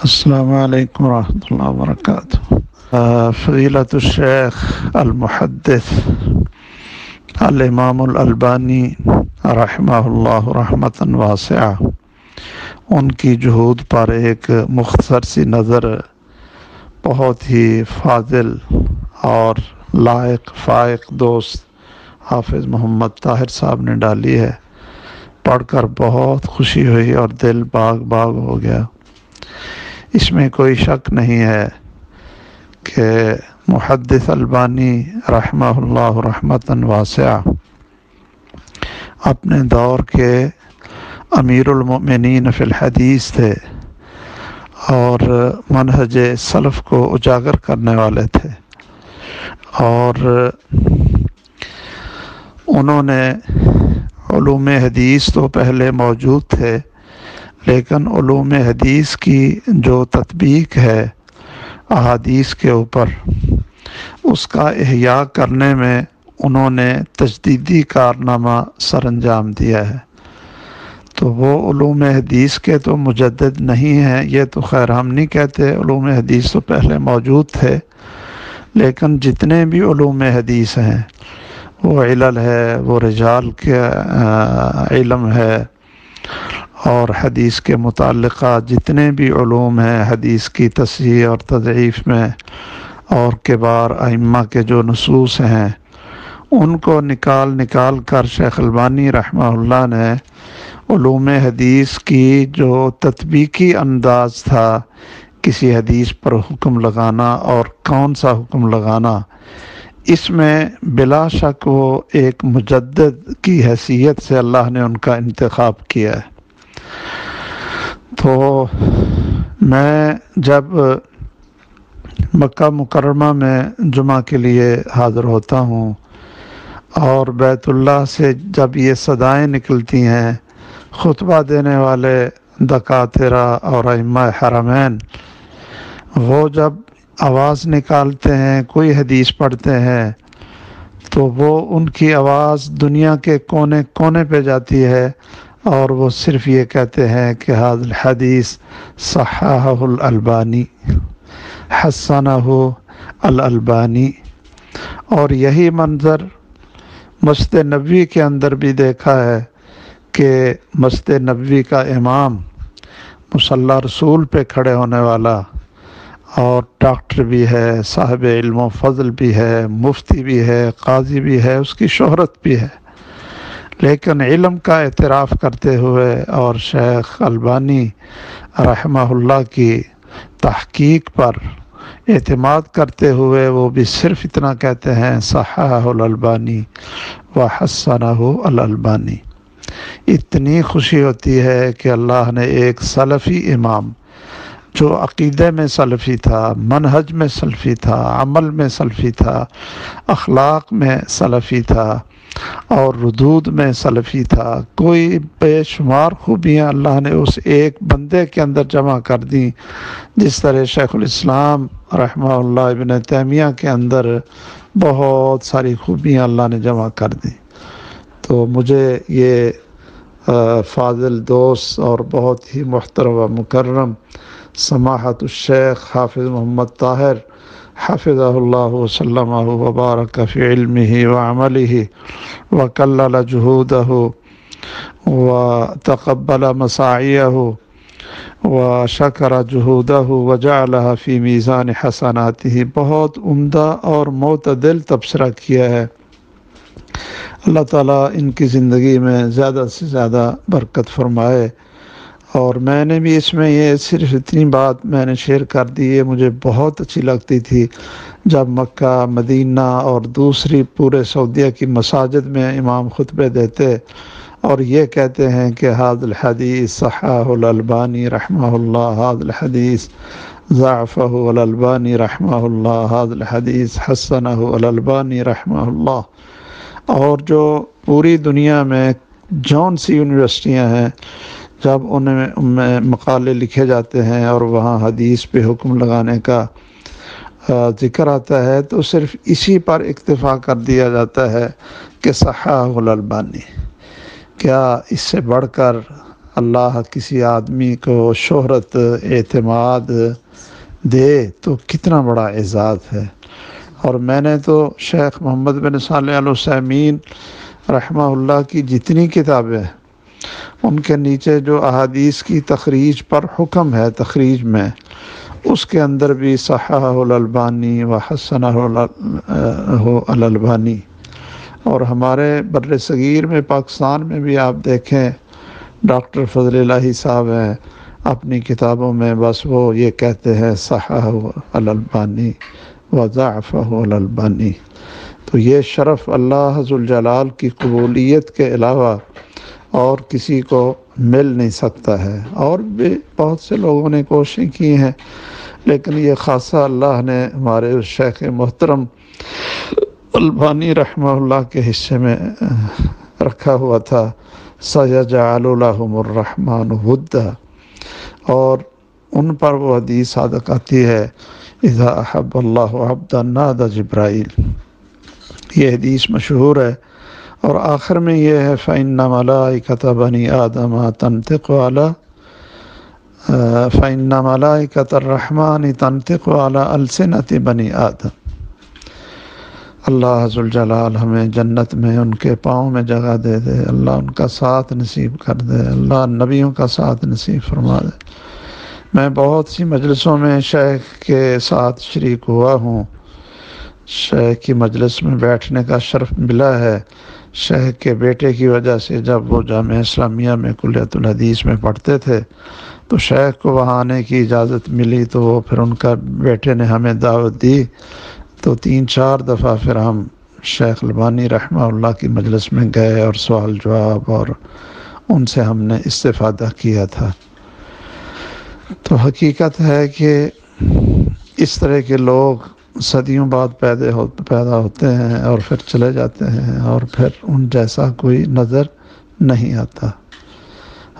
السلام علیکم ورحمۃ اللہ وبرکاتہ۔ فضیلۃ الشیخ المحدث الامام الالبانی رحمہ اللہ رحمۃ واسعہ، ان کی جہود پر ایک مختصر سی نظر بہت ہی فاضل اور لائق فائق دوست حافظ محمد طاہر صاحب نے ڈالی ہے۔ پڑھ کر بہت خوشی ہوئی اور دل باغ باغ ہو گیا۔ اس میں کوئی شک نہیں ہے کہ محدث البانی رحمہ اللہ رحمۃ واسعہ اپنے دور کے امیر المؤمنین فی الحدیث تھے اور منہج سلف کو اجاگر کرنے والے تھے، اور انہوں نے علوم حدیث تو پہلے موجود تھے، لیکن علوم حدیث کی جو تطبیق ہے احادیث کے اوپر، اس کا احیاء کرنے میں انہوں نے تجدیدی کارنامہ سر انجام دیا ہے۔ تو وہ علوم حدیث کے تو مجدد نہیں ہیں، یہ تو خیر ہم نہیں کہتے، علوم حدیث تو پہلے موجود تھے، لیکن جتنے بھی علوم حدیث ہیں، وہ علل ہے، وہ رجال کے علم ہے، اور حدیث کے متعلقہ جتنے بھی علوم ہیں حدیث کی تصحیح اور تضعیف میں، اور کبار ائمہ کے جو نصوص ہیں، ان کو نکال کر شیخ البانی رحمہ اللہ نے علوم حدیث کی جو تطبیقی انداز تھا کسی حدیث پر حکم لگانا اور کون سا حکم لگانا، اس میں بلا شک وہ ایک مجدد کی حیثیت سے اللہ نے ان کا انتخاب کیا ہے۔ تو میں جب مکہ مکرمہ میں جمعہ کے لیے حاضر ہوتا ہوں اور بیت اللہ سے جب یہ صدائیں نکلتی ہیں، خطبہ دینے والے دکاترہ اور ائمہ حرمین وہ جب آواز نکالتے ہیں، کوئی حدیث پڑھتے ہیں، تو وہ ان کی آواز دنیا کے کونے کونے پہ جاتی ہے، اور وہ صرف یہ کہتے ہیں کہ ھذا الحدیث صححہ الالبانی، حسنہ الالبانی۔ اور یہی منظر مسجد نبوی کے اندر بھی دیکھا ہے کہ مسجد نبوی کا امام مصلی رسول پہ کھڑے ہونے والا، اور ڈاکٹر بھی ہے، صاحب علم و فضل بھی ہے، مفتی بھی ہے، قاضی بھی ہے، اس کی شہرت بھی ہے، لیکن علم کا اعتراف کرتے ہوئے اور شیخ البانی رحمہ اللہ کی تحقیق پر اعتماد کرتے ہوئے وہ بھی صرف اتنا کہتے ہیں صححہ الالبانی و حسنہ الالبانی۔ اتنی خوشی ہوتی ہے کہ اللہ نے ایک سلفی امام جو عقیدے میں سلفی تھا، منہج میں سلفی تھا، عمل میں سلفی تھا، اخلاق میں سلفی تھا، اور ردود میں سلفی تھا، کوئی بے شمار خوبیاں اللہ نے اس ایک بندے کے اندر جمع کر دیں، جس طرح شیخ الاسلام رحمہ اللہ ابن تیمیہ کے اندر بہت ساری خوبیاں اللہ نے جمع کر دیں۔ تو مجھے یہ فاضل دوست اور بہت ہی محترم و مکرم سماحت الشیخ حافظ محمد طاہر حفظہ اللہ وسلمہ وبارک فی علمہ وعملہ وکلل جہودہ وتقبل مساعیہ وشکر جہودہ وجعلہ فی میزان حسناتہ، بہت عمدہ اور معتدل تبصرہ کیا ہے۔ اللہ تعالیٰ ان کی زندگی میں زیادہ سے زیادہ برکت فرمائے۔ اور میں نے بھی اس میں یہ صرف اتنی بات میں نے شیئر کر دی، یہ مجھے بہت اچھی لگتی تھی جب مکہ، مدینہ اور دوسری پورے سعودیہ کی مساجد میں امام خطبے دیتے اور یہ کہتے ہیں کہ ھذا الحدیث صححہ الالبانی رحمہ اللہ، ھذا الحدیث ضعفہ الالبانی رحمہ اللہ، ھذا الحدیث حسنہ الالبانی رحمہ اللہ۔ اور جو پوری دنیا میں جون سی یونیورسٹیاں ہیں، جب ان میں مقالے لکھے جاتے ہیں اور وہاں حدیث پہ حکم لگانے کا ذکر آتا ہے، تو صرف اسی پر اکتفا کر دیا جاتا ہے کہ صححہ الالبانی۔ کیا اس سے بڑھ کر اللہ کسی آدمی کو شہرت اعتماد دے تو کتنا بڑا اعزاز ہے۔ اور میں نے تو شیخ محمد بن صالح العثیمین رحمہ اللہ کی جتنی کتابیں ان کے نیچے جو احادیث کی تخریج پر حکم ہے تخریج میں، اس کے اندر بھی صححہ الالبانی و حسنہ الالبانی۔ اور ہمارے بر صغیر میں پاکستان میں بھی آپ دیکھیں ڈاکٹر فضل الہی صاحب ہیں، اپنی کتابوں میں بس وہ یہ کہتے ہیں صححہ الالبانی و ضعفہ الالبانی۔ تو یہ شرف اللہ ذوالجلال کی قبولیت کے علاوہ اور کسی کو مل نہیں سکتا ہے۔ اور بھی بہت سے لوگوں نے کوششیں کی ہیں، لیکن یہ خاصہ اللہ نے ہمارے اس شیخ محترم البانی رحمہ اللہ کے حصے میں رکھا ہوا تھا، سَيَجْعَلُ لَهُمُ الرَّحْمَنُ وُدًّا۔ اور ان پر وہ حدیث صادق آتی ہے اذا احب اللہ عبدا نادى جبرائیل، یہ حدیث مشہور ہے۔ اور آخر میں یہ ہے فَإِنَّ مَلَائِكَةَ بَنِي آدَمَ تَنْطِقُ عَلَى فَإِنَّ مَلَائِكَةَ الرَّحْمَنِ تَنْطِقُ عَلَى أَلْسِنَةِ بَنِي آدَم۔ اللہ ذوالجلال ہمیں جنت میں ان کے پاؤں میں جگہ دے دے، اللہ ان کا ساتھ نصیب کر دے، اللہ نبیوں کا ساتھ نصیب فرما دے۔ میں بہت سی مجلسوں میں شیخ کے ساتھ شریک ہوا ہوں، شیخ کی مجلس میں بیٹھنے کا شرف ملا ہے۔ شیخ کے بیٹے کی وجہ سے جب وہ جامعہ اسلامیہ میں کلیۃ الحدیث میں پڑھتے تھے تو شیخ کو وہاں آنے کی اجازت ملی، تو وہ پھر ان کا بیٹے نے ہمیں دعوت دی، تو 3-4 دفعہ پھر ہم شیخ البانی رحمہ اللہ کی مجلس میں گئے اور سوال جواب اور ان سے ہم نے استفادہ کیا تھا۔ تو حقیقت ہے کہ اس طرح کے لوگ صدیوں بعد پیدا ہوتے ہیں اور پھر چلے جاتے ہیں، اور پھر ان جیسا کوئی نظر نہیں آتا۔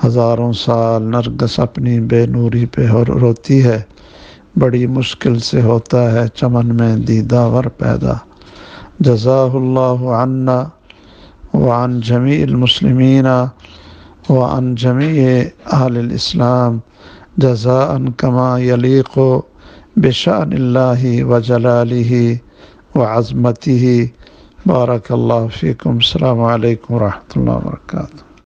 ہزاروں سال نرگس اپنی بے نوری پہ روتی ہے، بڑی مشکل سے ہوتا ہے چمن میں دیدہ ور پیدا۔ جزاہ اللہ عنا وعن جمیع المسلمین وعن جمیع اہل الاسلام جزاء کما یلیق بشأن اللہ وجلالہ وعظمتہ۔ بارک اللہ فیکم۔ السلام علیکم ورحمۃ اللہ وبرکاتہ۔